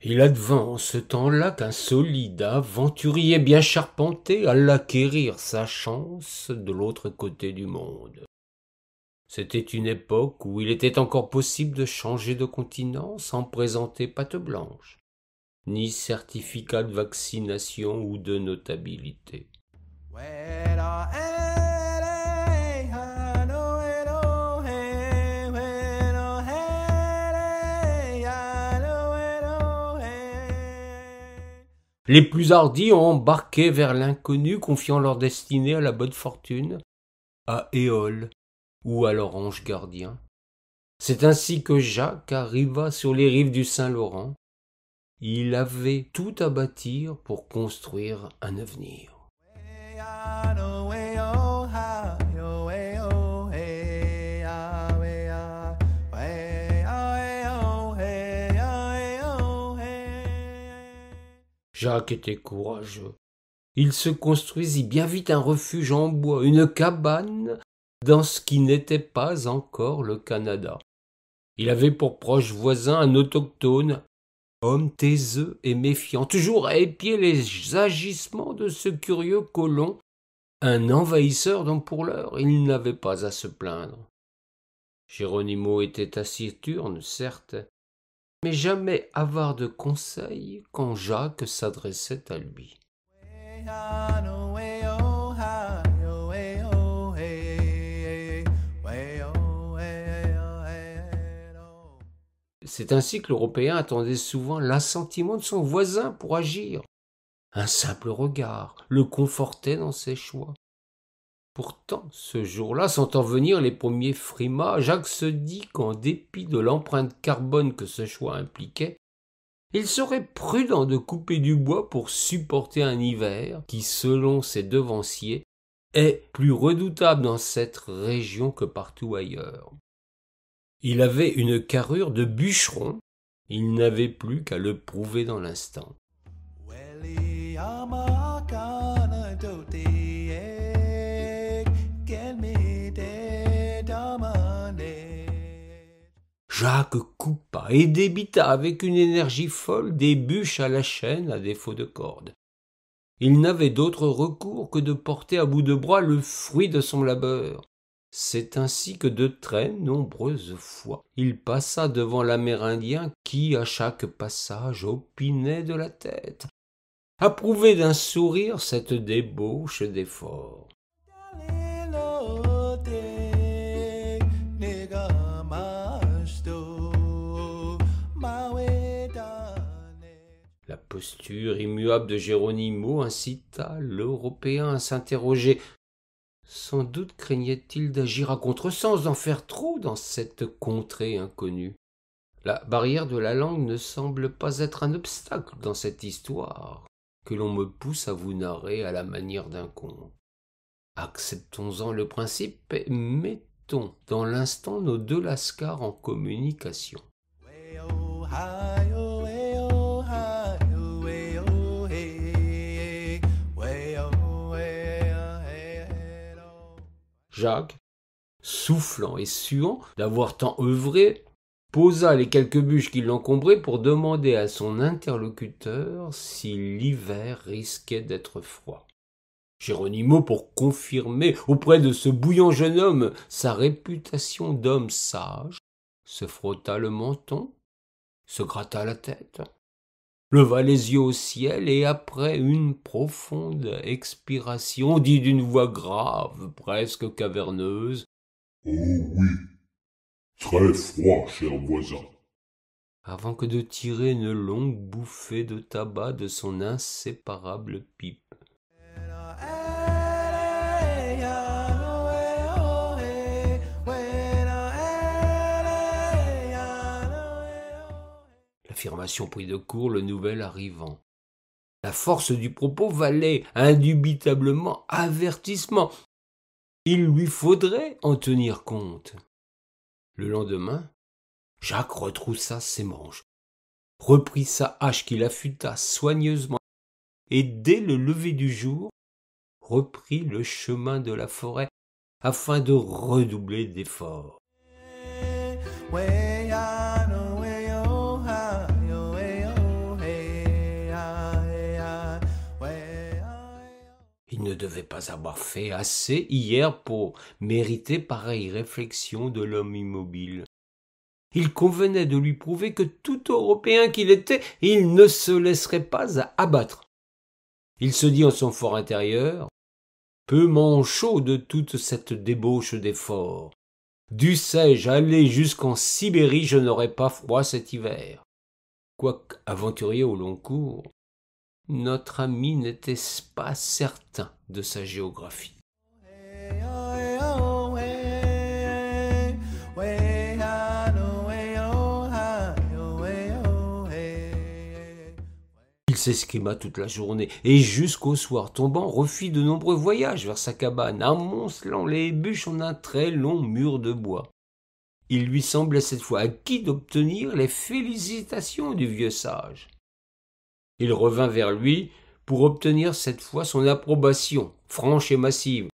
Il advint en ce temps-là qu'un solide aventurier bien charpenté alla quérir sa chance de l'autre côté du monde. C'était une époque où il était encore possible de changer de continent sans présenter patte blanche, ni certificat de vaccination ou de notabilité. Les plus hardis ont embarqué vers l'inconnu, confiant leur destinée à la bonne fortune, à Éole ou à leur ange gardien. C'est ainsi que Jacques arriva sur les rives du Saint-Laurent. Il avait tout à bâtir pour construire un avenir. Jacques était courageux. Il se construisit bien vite un refuge en bois, une cabane dans ce qui n'était pas encore le Canada. Il avait pour proche voisin un autochtone, homme taiseux et méfiant, toujours à épier les agissements de ce curieux colon, un envahisseur dont pour l'heure il n'avait pas à se plaindre. Geronimo était taciturne, certes, mais jamais avare de conseils quand Jacques s'adressait à lui. C'est ainsi que l'Européen attendait souvent l'assentiment de son voisin pour agir. Un simple regard le confortait dans ses choix. Pourtant, ce jour-là, sentant venir les premiers frimas, Jacques se dit qu'en dépit de l'empreinte carbone que ce choix impliquait, il serait prudent de couper du bois pour supporter un hiver qui, selon ses devanciers, est plus redoutable dans cette région que partout ailleurs. Il avait une carrure de bûcheron, il n'avait plus qu'à le prouver dans l'instant. Jacques coupa et débita avec une énergie folle des bûches à la chaîne à défaut de corde. Il n'avait d'autre recours que de porter à bout de bras le fruit de son labeur. C'est ainsi que de très nombreuses fois il passa devant l'Amérindien qui, à chaque passage, opinait de la tête, approuvait d'un sourire cette débauche d'effort. La posture immuable de Geronimo incita l'Européen à s'interroger. Sans doute craignait-il d'agir à contresens, d'en faire trop dans cette contrée inconnue. La barrière de la langue ne semble pas être un obstacle dans cette histoire que l'on me pousse à vous narrer à la manière d'un conte. Acceptons-en le principe et mettons dans l'instant nos deux lascars en communication. Jacques, soufflant et suant d'avoir tant œuvré, posa les quelques bûches qui l'encombraient pour demander à son interlocuteur si l'hiver risquait d'être froid. Geronimo, pour confirmer auprès de ce bouillant jeune homme sa réputation d'homme sage, se frotta le menton, se gratta la tête, leva les yeux au ciel et, après une profonde expiration, dit d'une voix grave, presque caverneuse: « Oh oui, très froid, cher voisin. » avant que de tirer une longue bouffée de tabac de son inséparable pipe. L'affirmation prit de court le nouvel arrivant. La force du propos valait indubitablement avertissement. Il lui faudrait en tenir compte. Le lendemain, Jacques retroussa ses manches, reprit sa hache qu'il affûta soigneusement et, dès le lever du jour, reprit le chemin de la forêt afin de redoubler d'efforts. devait pas avoir fait assez hier pour mériter pareille réflexion de l'homme immobile. Il convenait de lui prouver que tout Européen qu'il était, il ne se laisserait pas abattre. Il se dit en son fort intérieur: peu manchot de toute cette débauche d'efforts. Dussé-je aller jusqu'en Sibérie, je n'aurais pas froid cet hiver. Quoique aventurier au long cours, notre ami n'était pas certain de sa géographie. Il s'esquima toute la journée et jusqu'au soir tombant refit de nombreux voyages vers sa cabane, amoncelant les bûches en un très long mur de bois. Il lui semblait cette fois acquis d'obtenir les félicitations du vieux sage. Il revint vers lui pour obtenir cette fois son approbation, franche et massive,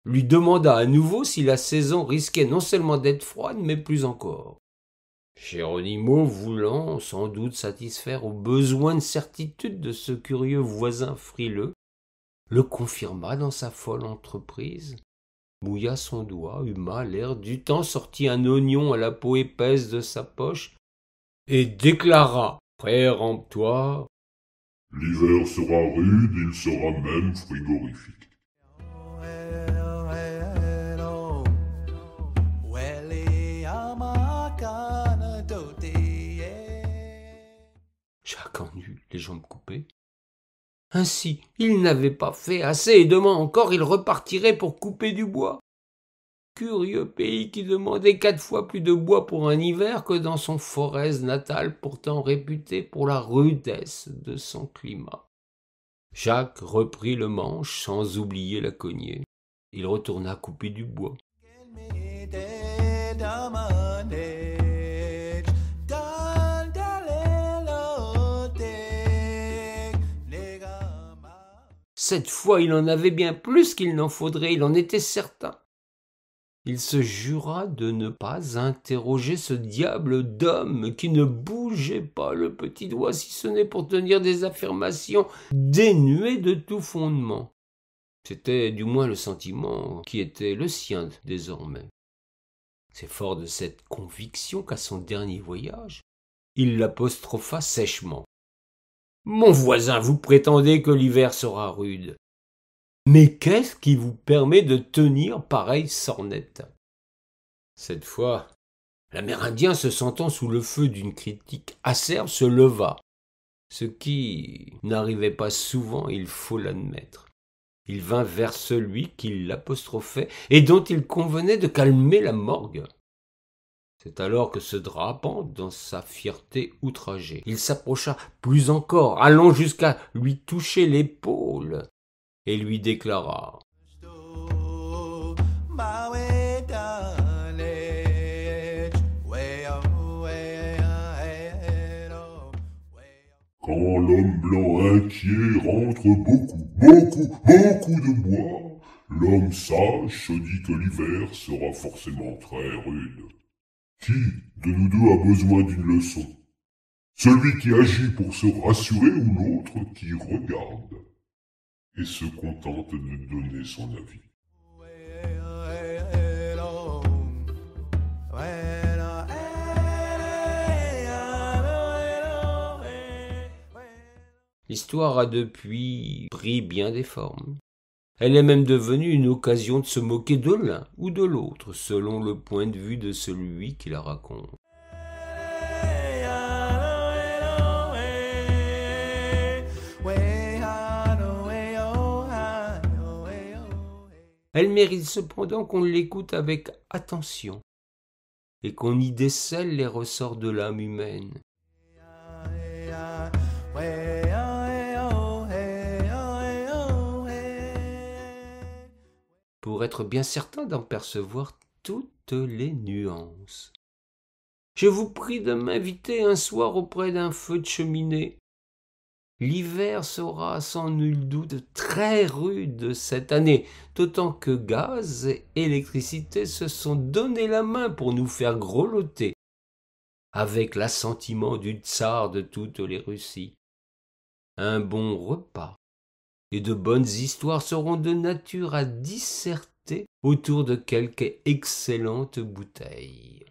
lui demanda à nouveau si la saison risquait non seulement d'être froide, mais plus encore. Geronimo, voulant sans doute satisfaire aux besoins de certitude de ce curieux voisin frileux, le confirma dans sa folle entreprise, mouilla son doigt, huma l'air du temps, sortit un oignon à la peau épaisse de sa poche et déclara péremptoire: L'hiver sera rude, il sera même frigorifique. Jacques en eut les jambes coupées. Ainsi, il n'avait pas fait assez, et demain encore il repartirait pour couper du bois. Curieux pays qui demandait 4 fois plus de bois pour un hiver que dans son Forez natal, pourtant réputé pour la rudesse de son climat. Jacques reprit le manche sans oublier la cognée. Il retourna couper du bois. Cette fois, il en avait bien plus qu'il n'en faudrait, il en était certain. Il se jura de ne pas interroger ce diable d'homme qui ne bougeait pas le petit doigt, si ce n'est pour tenir des affirmations dénuées de tout fondement. C'était du moins le sentiment qui était le sien désormais. C'est fort de cette conviction qu'à son dernier voyage, il l'apostropha sèchement. « Mon voisin, vous prétendez que l'hiver sera rude. Mais qu'est-ce qui vous permet de tenir pareille sornette ?» Cette fois, l'Amérindien, se sentant sous le feu d'une critique acerbe, se leva, ce qui n'arrivait pas souvent, il faut l'admettre. Il vint vers celui qui l'apostrophait et dont il convenait de calmer la morgue. C'est alors que, se drapant dans sa fierté outragée, il s'approcha plus encore, allant jusqu'à lui toucher l'épaule, et lui déclara: Quand l'homme blanc inquiet rentre beaucoup de bois, l'homme sage se dit que l'hiver sera forcément très rude. Qui de nous deux a besoin d'une leçon? Celui qui agit pour se rassurer ou l'autre qui regarde et se contente de donner son avis? L'histoire a depuis pris bien des formes. Elle est même devenue une occasion de se moquer de l'un ou de l'autre, selon le point de vue de celui qui la raconte. Elle mérite cependant qu'on l'écoute avec attention et qu'on y décèle les ressorts de l'âme humaine. Pour être bien certain d'en percevoir toutes les nuances. Je vous prie de m'inviter un soir auprès d'un feu de cheminée. L'hiver sera sans nul doute très rude cette année, d'autant que gaz et électricité se sont donné la main pour nous faire grelotter, avec l'assentiment du tsar de toutes les Russies. Un bon repas et de bonnes histoires seront de nature à disserter autour de quelque excellente bouteille.